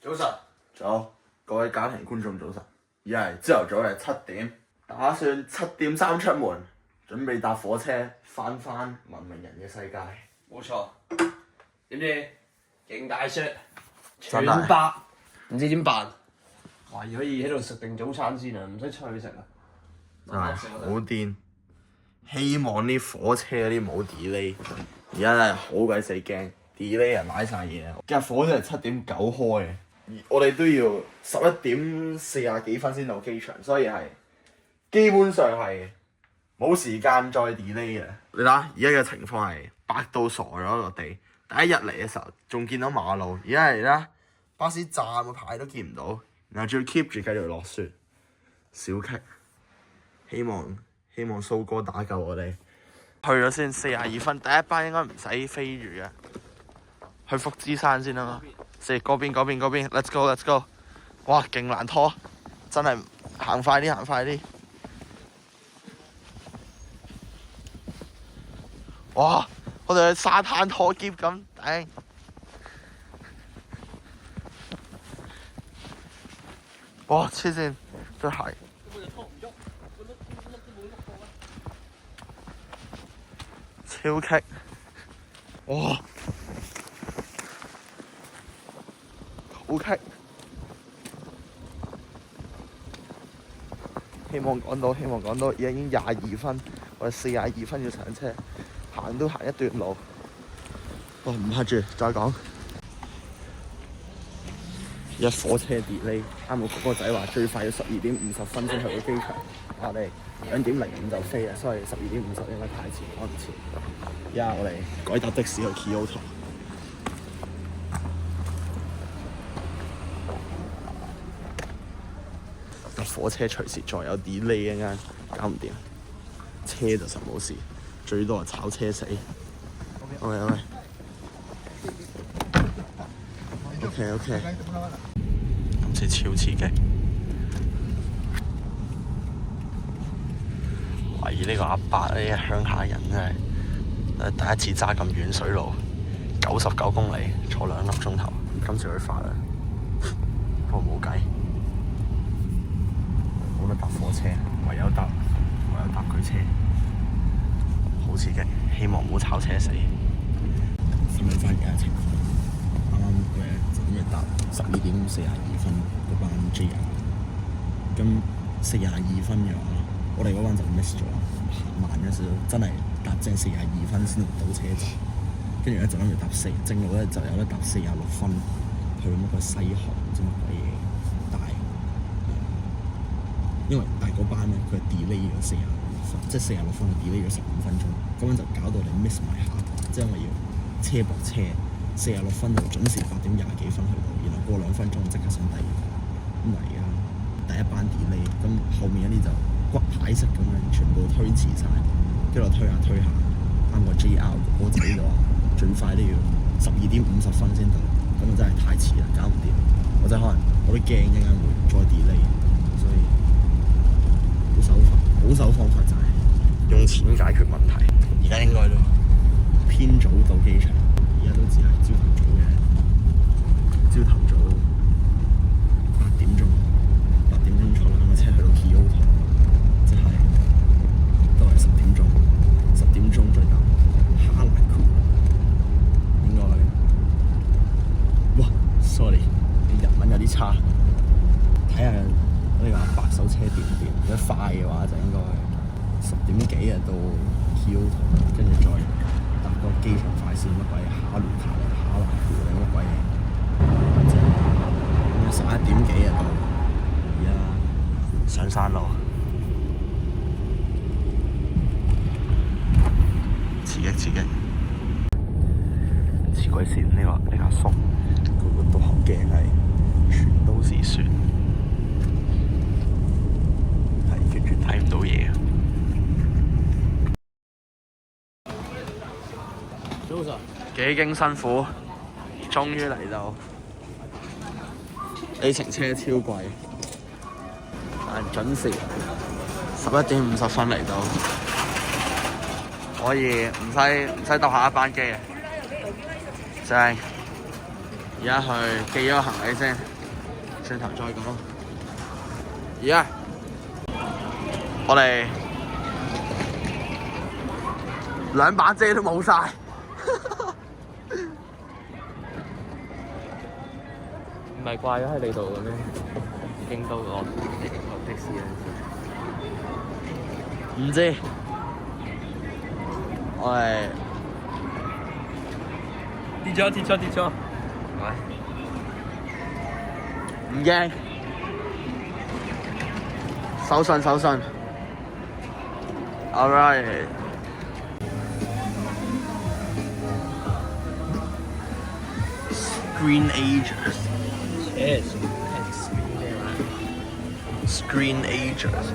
早晨，早，各位家庭觀眾早晨。而係朝頭早嘅7點，打算7點3出門，準備搭火車翻文明人嘅世界。冇錯，點知勁大雪，全真係白，唔知點辦？懷疑可以喺度食定早餐先啊，唔使出去食啊！真係好癲！希望啲火車嗰啲冇 delay， 而家真係好鬼死驚 delay 啊，買晒嘢。今日火車係7點9開嘅，而我哋都要11點40幾分先到機場，所以係基本上係冇時間再 delay 嘅。你睇下而家嘅情況係白到傻咗落地，第一日嚟嘅時候仲見到馬路，而家係啦巴士站個牌都見唔到，然後仲要 keep 住繼續落雪，小棘。希望蘇哥打救我哋。去咗先42分，第一班應該唔使飛住嘅，去福芝山先啦嘛。嗰邊，Let's go！ 哇，勁難拖，真係行快啲！哇，我哋去沙灘拖篋咁，頂！哇，黐線，對鞋。超棘！哇，好棘！希望趕到，而家已經22分，我哋42分要上車，行都行一段路。哇，唔怕住，再講。一火車 delay，啱我哥哥仔話最快要12點50分先去到機場，我哋2點05就飛啦，所以12點50應該太遲，趕唔切。而家我哋改搭的士去 Kyoto。搭火車隨時再有 delay 一間，搞唔掂。車就實冇事，最多係炒車死。OK。今次超刺激，懷疑呢個阿伯呢鄉下人真係第一次揸咁遠水路，99公里坐2粒鐘頭，今次佢快啦，不過冇計，冇得搭火車，唯有搭佢車，好刺激，希望唔好炒車死。分享翻而家嘅情況。啱啱就咁樣搭12點42分嗰班 JR， 咁42分嘅話，我哋嗰班就 miss 咗，行慢咗少少，真係搭正42分先到車站，跟住咧就諗住搭正路咧就有得搭46分去乜個西航唔知乜鬼嘢，因為嗰班咧佢 delay 咗46分，即係46分 delay 咗15分鐘，咁樣就搞到你 miss 埋下一班，即係因為要車駁車。46分就準時8點20幾分去到，然後過2分鐘即刻上第二班。咁而家第一班 delay，咁後面一啲就骨牌式咁樣全部推遲晒，跟住推下，啱個 JR 哥仔就話最快都要12點50分先到，咁真係太遲啦，搞唔掂。或者可能我都驚一陣間會再 delay，所以保守方法就係用錢解決問題。而家應該都偏早到機場。而家都只係朝頭早8點鐘坐2個車去到 Kyoto， 即係都係10點鐘再搭哈蘭庫，應該sorry， 日文有啲差，睇下呢個白手車掂唔掂？如果快嘅話就應該10點幾啊到 Kyoto， 跟住再搭個機場快線乜鬼哈蘭庫定乜鬼嘢，即係11點幾啊到，而家上山路，刺激，黐鬼線呢個阿叔，佢個導航鏡係全都是雪，係完全睇唔到嘢。幾經辛苦，終於嚟到。呢程車超貴，但準時11點50分嚟到，可以唔使搭下一班機啊！正。而家去寄咗個行李先，轉頭再講。而家我哋兩把遮都冇晒。唔係掛咗喺你度嘅咩？京都個的士唔知，我哋跌咗。唔驚，手信。Alright。Screen Agers。Screen Agers。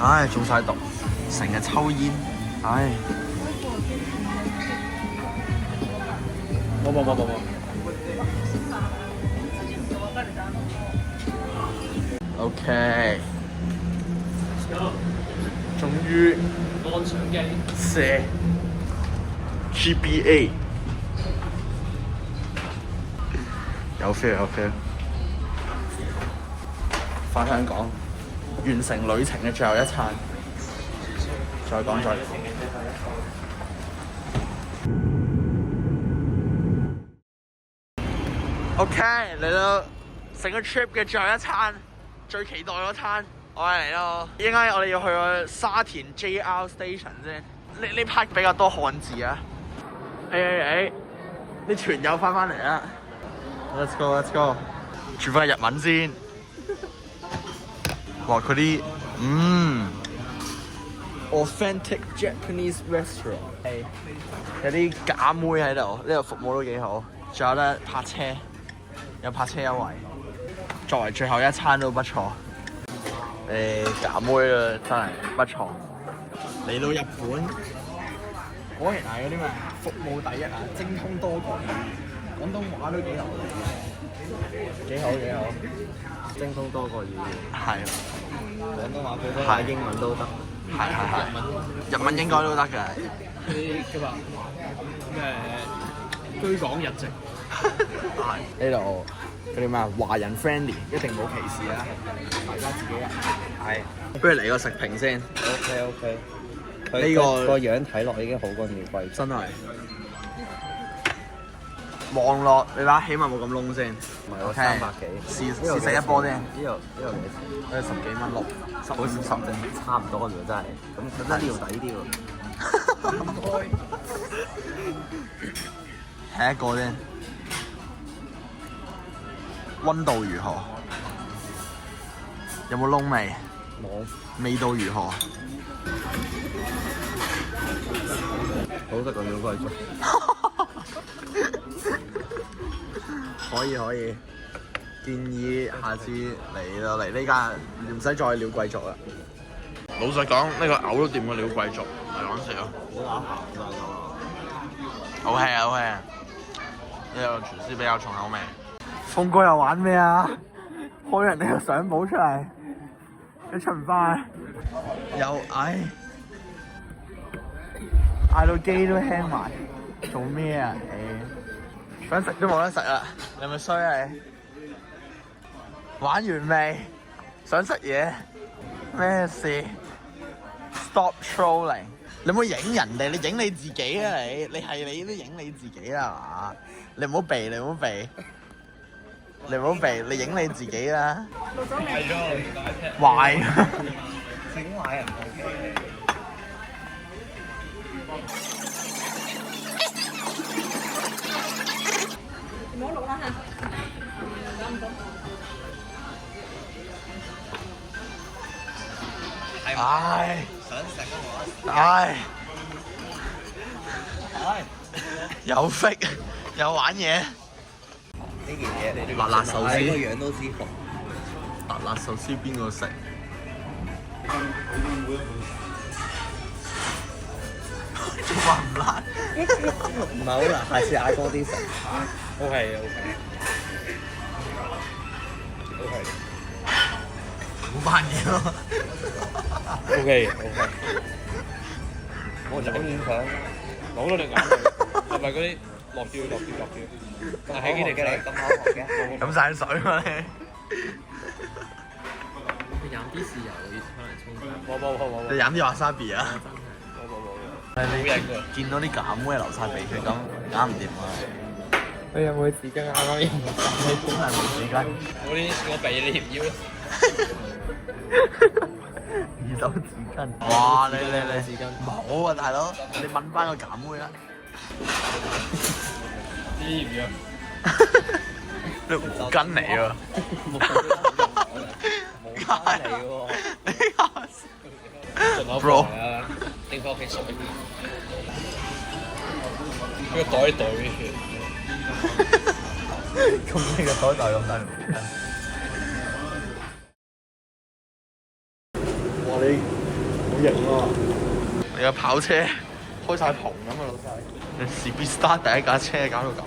唉，中晒毒，成日抽煙，唉。冇。OK。終於安上機。射 GBA。有 feel。返香港，完成旅程嘅最後一餐。再講。OK， 嚟到成個 trip 嘅最後一餐，最期待嗰餐，我哋嚟到。應該我哋要去個沙田 JR Station 先。呢 part 比較多漢字啊。啲團友翻嚟啦。Let's go。轉翻日文先。哇！佢啲authentic Japanese restaurant， 有啲假妹喺度，呢度服務都幾好，仲有得泊車，有泊車優惠，作為最後一餐都不錯。假妹啊，真係不錯。嚟到日本，果然係嗰啲咩服務第一啊，精通多國語，廣東話都幾流利，幾好。精通多個語言。係。廣東話普通話英文都得。係。日文應該都得嘅。啲叫話居港日籍。呢度嗰啲咩華人 friendly， 一定冇歧視啊！大家自己人。係。不如嚟個食評先。OK。呢個樣睇落已經好過鳥貴。真係。望落你睇起碼冇咁窿先。唔係喎，300幾。試食一波先。呢度幾錢？ 10幾蚊6，好似10差唔多喎，真係。咁真係呢度抵啲喎。睇一個先。溫度如何？有冇窿味？冇。味道如何？好食過鳥貴族。可以，建議下次嚟就嚟呢間，唔使再鳥貴族啦。老實講，呢個嘔都掂過鳥貴族，唔係講笑。好氣啊！呢個廚師比較重口味。峰哥又玩咩啊？開人哋個相簿出嚟，你出唔翻？又嗌到機都輕埋，做咩啊？想食都冇得食啦！你係咪衰啊你？玩完未？想食嘢？咩事 ？Stop trolling！ 你唔好影人哋，你影你自己啊你！你都影你自己啦嘛！你唔好避，你影你自己啦！壞整壞人唔好錄啦嚇，搞唔到。想食有 fake 有玩嘢。呢件嘢，辣辣壽司睇個樣都知紅。辣壽司邊個食？仲話唔辣？唔係好辣，下次嗌多啲食。OK。冇扮嘢咯。OK。我就影相，攞咗你眼淚。係咪嗰啲落吊？係起幾條水？咁好學嘅，飲晒水嘛你？你飲啲豉油可能沖翻。冇，你飲啲 wasabi 啊？冇，好型㗎。見到啲假妹流晒鼻血咁，搞唔掂啊！你有冇紙巾啱啱用？你本係冇紙巾，我啲我鼻你唔要啦。二手紙巾。哇！你紙巾冇啊，大佬！你問翻個假妹啦。呢唔要？你毛巾嚟喎。毛巾嚟喎。順口放啊，拎翻屋企熟啲。呢個袋嘅血。咁呢個袋就咁大毛巾。哇！你好型喎！你個跑車開晒篷咁啊，老細！你 Speed Star 第一架車搞到咁。